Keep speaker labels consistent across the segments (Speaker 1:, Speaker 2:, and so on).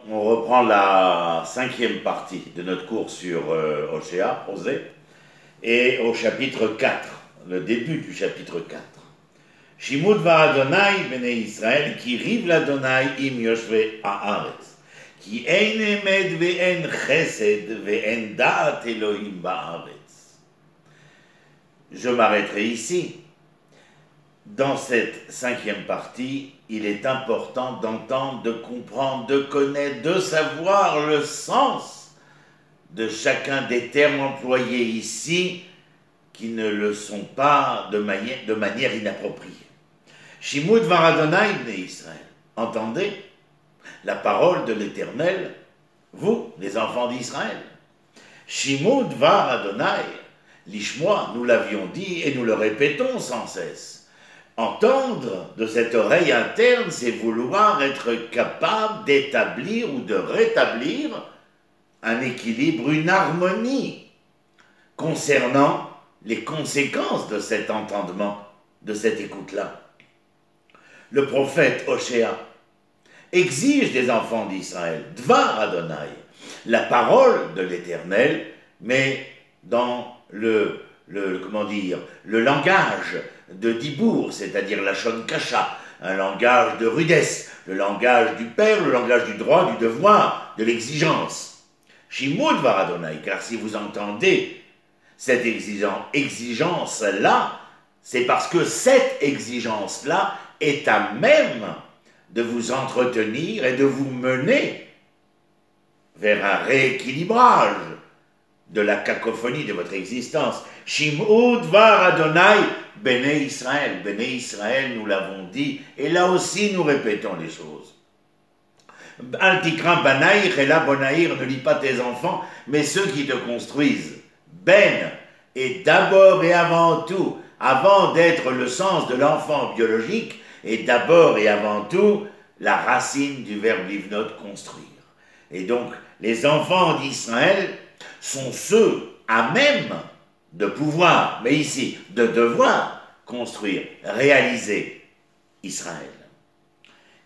Speaker 1: On reprend la 5e partie de notre cours sur Hoshea, Osée, et au chapitre 4, le début du chapitre 4. Shimud va Adonai bene Israël, qui rive l'Adonai im yoshve haaretz, qui ein emed ve'en chesed ve'en da'at Elohim ba'aretz. Je m'arrêterai ici. Dans cette 5e partie, il est important d'entendre, de comprendre, de connaître, de savoir le sens de chacun des termes employés ici qui ne le sont pas de manière inappropriée. Shimud var Adonai bnei Israël. Entendez la parole de l'Éternel, vous, les enfants d'Israël. Shimud var Adonai, l'ishmoa, nous l'avions dit et nous le répétons sans cesse. Entendre de cette oreille interne, c'est vouloir être capable d'établir ou de rétablir un équilibre, une harmonie concernant les conséquences de cet entendement, de cette écoute-là. Le prophète Hoshea exige des enfants d'Israël, Dvar Adonai, la parole de l'Éternel, mais dans le langage de Dibour, c'est-à-dire la Shon Kasha, un langage de rudesse, le langage du père, le langage du droit, du devoir, de l'exigence. Shimud var Adonai, car si vous entendez cette exigence-là, c'est parce que cette exigence-là est à même de vous entretenir et de vous mener vers un rééquilibrage de la cacophonie de votre existence. Shimud var Adonai bnei Israël. Bnei Israël, nous l'avons dit, et là aussi nous répétons les choses. Al tikra banaïr et la bonaïr, ne lis pas tes enfants, mais ceux qui te construisent. Ben est d'abord et avant tout, avant d'être le sens de l'enfant biologique, est d'abord et avant tout la racine du verbe livnot, construire. Et donc, les enfants d'Israël sont ceux à même de pouvoir, mais ici, de devoir construire, réaliser Israël.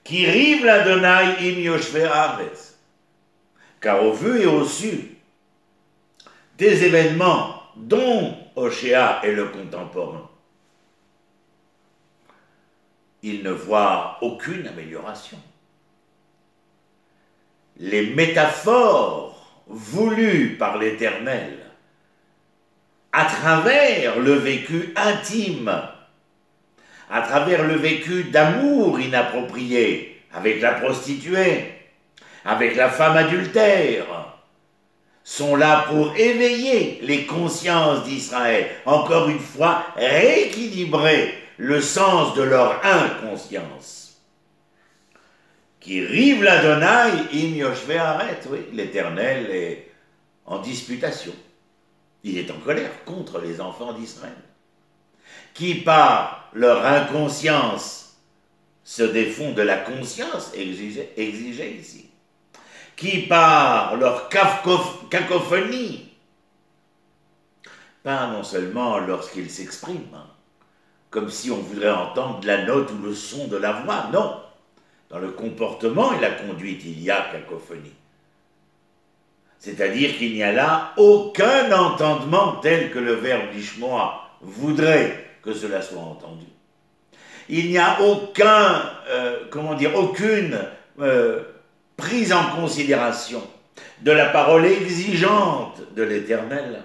Speaker 1: Qui rive l'Adonai im yoshve haaretz, car au vu et au su des événements dont Hoshea est le contemporain, il ne voit aucune amélioration. Les métaphores voulues par l'Éternel à travers le vécu intime, à travers le vécu d'amour inapproprié avec la prostituée, avec la femme adultère, sont là pour éveiller les consciences d'Israël, encore une fois rééquilibrer le sens de leur inconscience. Qui rive l'Adonai im yoshve haaretz, oui, l'Éternel est en disputation. Il est en colère contre les enfants d'Israël, qui par leur inconscience se défont de la conscience exigée ici, qui par leur cacophonie, pas non seulement lorsqu'ils s'expriment, comme si on voudrait entendre la note ou le son de la voix, non. Dans le comportement et la conduite, il y a cacophonie. C'est-à-dire qu'il n'y a là aucun entendement tel que le verbe lishmoa voudrait que cela soit entendu. Il n'y a aucune prise en considération de la parole exigeante de l'Éternel.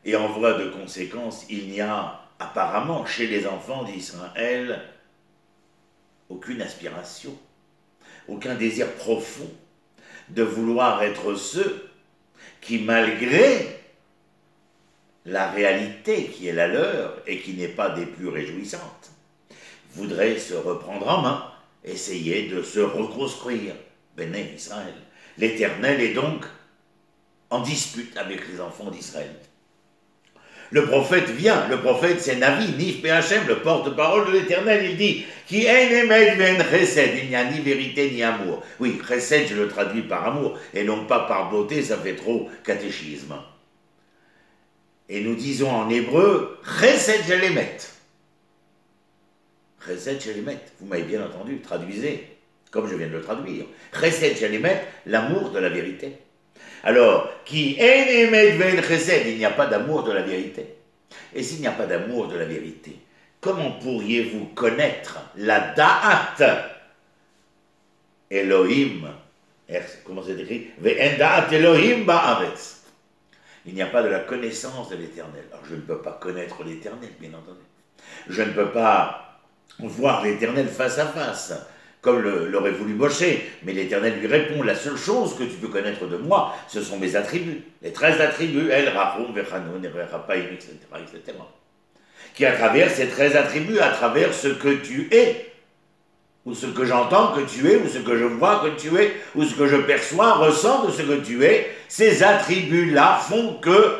Speaker 1: Et en voie de conséquence, il n'y a apparemment chez les enfants d'Israël aucune aspiration, aucun désir profond de vouloir être ceux qui, malgré la réalité qui est la leur et qui n'est pas des plus réjouissantes, voudraient se reprendre en main, essayer de se reconstruire. Béné Israël. L'Éternel est donc en dispute avec les enfants d'Israël. Le prophète vient, le prophète c'est Navi, Nif P'Hachem, le porte-parole de l'Éternel, il dit Ki en emed ve'en chesed, il n'y a ni vérité ni amour. Oui, chesed, je le traduis par amour, et non pas par beauté, ça fait trop catéchisme. Et nous disons en hébreu chesed shelemet. Chesed shelemet, vous m'avez bien entendu, traduisez. comme je viens de le traduire. Chesed shel emet, l'amour de la vérité. Alors, qui en emet ve'en chesed, il n'y a pas d'amour de la vérité. Et s'il n'y a pas d'amour de la vérité, comment pourriez-vous connaître la da'at Elohim? Comment c'est écrit? Ve'en da'at Elohim ba'aretz. Il n'y a pas de la connaissance de l'Éternel. Alors je ne peux pas connaître l'Éternel, bien entendu. Je ne peux pas voir l'Éternel face à face, comme l'aurait voulu Moshe. Mais l'Éternel lui répond, la seule chose que tu peux connaître de moi, ce sont mes attributs. Les 13 attributs, El, Rahum, Vechanoun, Rapaim, etc., etc. Qui à travers ces 13 attributs, à travers ce que tu es, ou ce que j'entends que tu es, ou ce que je vois que tu es, ou ce que je perçois, ressens de ce que tu es, ces attributs-là font que,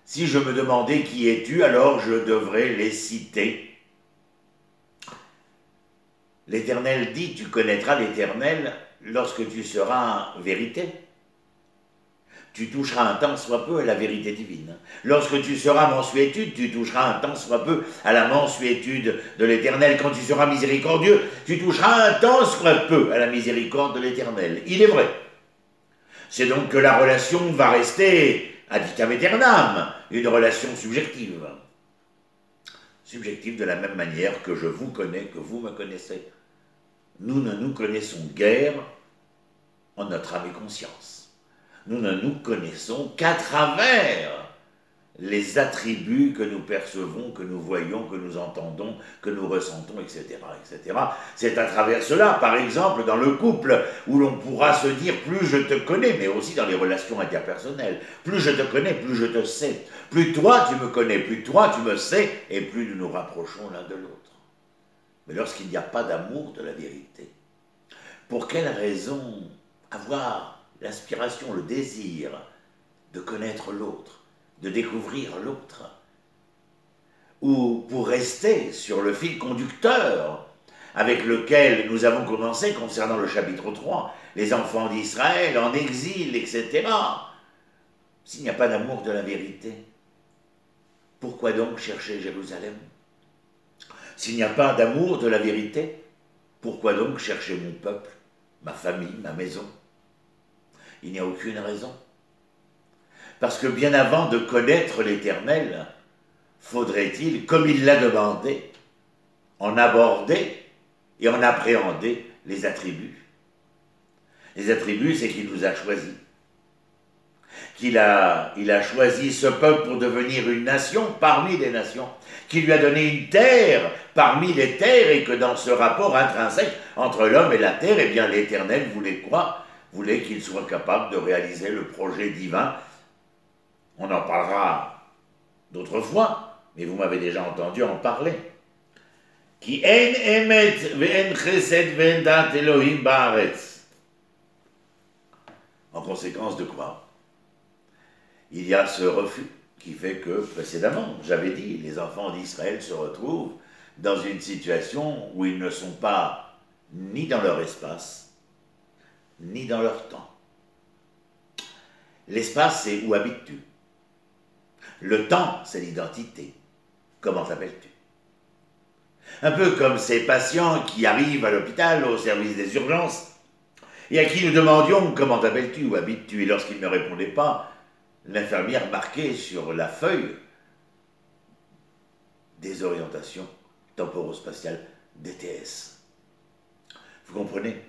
Speaker 1: si je me demandais qui es-tu, alors je devrais les citer. L'Éternel dit, tu connaîtras l'Éternel lorsque tu seras en vérité. Tu toucheras un tant soit peu à la vérité divine. Lorsque tu seras mansuétude, tu toucheras un tant soit peu à la mansuétude de l'Éternel. Quand tu seras miséricordieux, tu toucheras un tant soit peu à la miséricorde de l'Éternel. Il est vrai. C'est donc que la relation va rester ad vitam aeternam, une relation subjective. Subjective de la même manière que je vous connais, que vous me connaissez. Nous ne nous connaissons guère en notre âme et conscience. Nous ne nous connaissons qu'à travers les attributs que nous percevons, que nous voyons, que nous entendons, que nous ressentons, etc., etc. C'est à travers cela, par exemple, dans le couple, où l'on pourra se dire « plus je te connais », mais aussi dans les relations interpersonnelles. Plus je te connais, plus je te sais. Plus toi tu me connais, plus toi tu me sais, et plus nous nous rapprochons l'un de l'autre. Mais lorsqu'il n'y a pas d'amour de la vérité, pour quelle raison avoir l'aspiration, le désir de connaître l'autre, de découvrir l'autre, ou pour rester sur le fil conducteur avec lequel nous avons commencé concernant le chapitre 3, les enfants d'Israël en exil, etc. S'il n'y a pas d'amour de la vérité, pourquoi donc chercher Jérusalem? S'il n'y a pas d'amour de la vérité, pourquoi donc chercher mon peuple, ma famille, ma maison? Il n'y a aucune raison. Parce que bien avant de connaître l'Éternel, faudrait-il, comme il l'a demandé, en aborder et en appréhender les attributs. Les attributs, c'est qu'il nous a choisis. Il a choisi ce peuple pour devenir une nation parmi les nations, qu'il lui a donné une terre parmi les terres, et que dans ce rapport intrinsèque entre l'homme et la terre, eh bien l'Éternel voulait quoi? Voulait qu'il soit capable de réaliser le projet divin. On en parlera d'autres fois, mais vous m'avez déjà entendu en parler. Ki en emet ve'en chesed ve'en dat Elohim ba'aretz. En conséquence de quoi? Il y a ce refus qui fait que, précédemment, j'avais dit, les enfants d'Israël se retrouvent dans une situation où ils ne sont pas ni dans leur espace, ni dans leur temps. L'espace, c'est où habites-tu? Le temps, c'est l'identité. Comment t'appelles-tu? Un peu comme ces patients qui arrivent à l'hôpital, au service des urgences, et à qui nous demandions « Comment t'appelles-tu? Où habites-tu » Et lorsqu'ils ne répondaient pas, l'infirmière marquait sur la feuille des orientations temporospatiales DTS. Vous comprenez?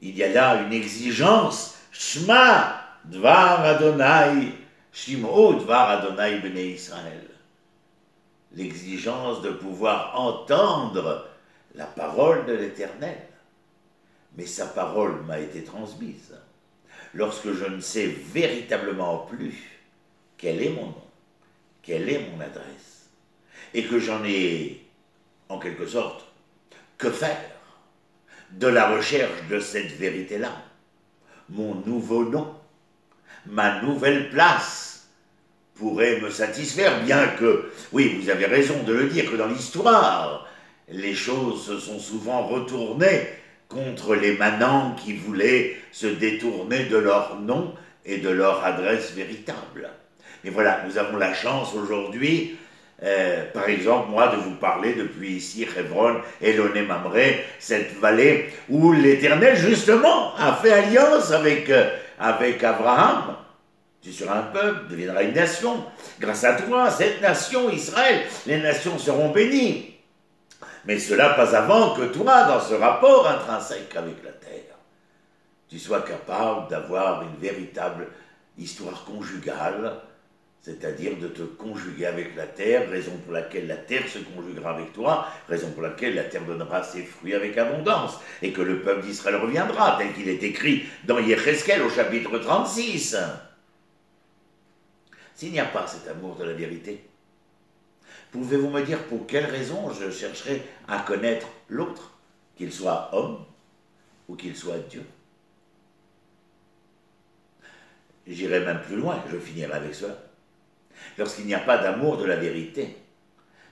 Speaker 1: Il y a là une exigence. Shema dvar Adonai, Shim'o dvar Adonai bnei Israël. L'exigence de pouvoir entendre la parole de l'Éternel. Mais sa parole m'a été transmise. Lorsque je ne sais véritablement plus quel est mon nom, quelle est mon adresse, et que j'en ai, en quelque sorte, que faire de la recherche de cette vérité-là, mon nouveau nom, ma nouvelle place pourrait me satisfaire, bien que, oui, vous avez raison de le dire, que dans l'histoire, les choses se sont souvent retournées contre les manants qui voulaient se détourner de leur nom et de leur adresse véritable. Et voilà, nous avons la chance aujourd'hui par exemple, moi, de vous parler depuis ici, Hebron, Eloné Mamré, cette vallée où l'Éternel, justement, a fait alliance avec Abraham. Tu seras un peuple, deviendras une nation. Grâce à toi, cette nation, Israël, les nations seront bénies. Mais cela pas avant que toi, dans ce rapport intrinsèque avec la terre, tu sois capable d'avoir une véritable histoire conjugale, c'est-à-dire de te conjuguer avec la terre, raison pour laquelle la terre se conjuguera avec toi, raison pour laquelle la terre donnera ses fruits avec abondance, et que le peuple d'Israël reviendra, tel qu'il est écrit dans Yécheskel au chapitre 36. S'il n'y a pas cet amour de la vérité, pouvez-vous me dire pour quelle raison je chercherai à connaître l'autre, qu'il soit homme ou qu'il soit Dieu? J'irai même plus loin, je finirai avec cela. Lorsqu'il n'y a pas d'amour de la vérité,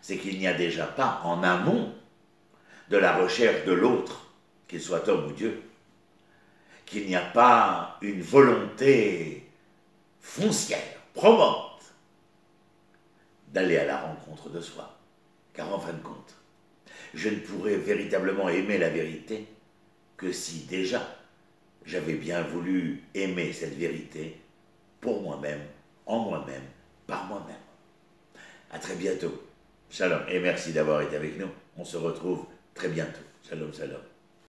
Speaker 1: c'est qu'il n'y a déjà pas en amont de la recherche de l'autre, qu'il soit homme ou Dieu, qu'il n'y a pas une volonté foncière, probante, d'aller à la rencontre de soi. Car en fin de compte, je ne pourrais véritablement aimer la vérité que si déjà j'avais bien voulu aimer cette vérité pour moi-même, en moi-même, par moi-même. À très bientôt. Shalom et merci d'avoir été avec nous. On se retrouve très bientôt. Shalom, shalom.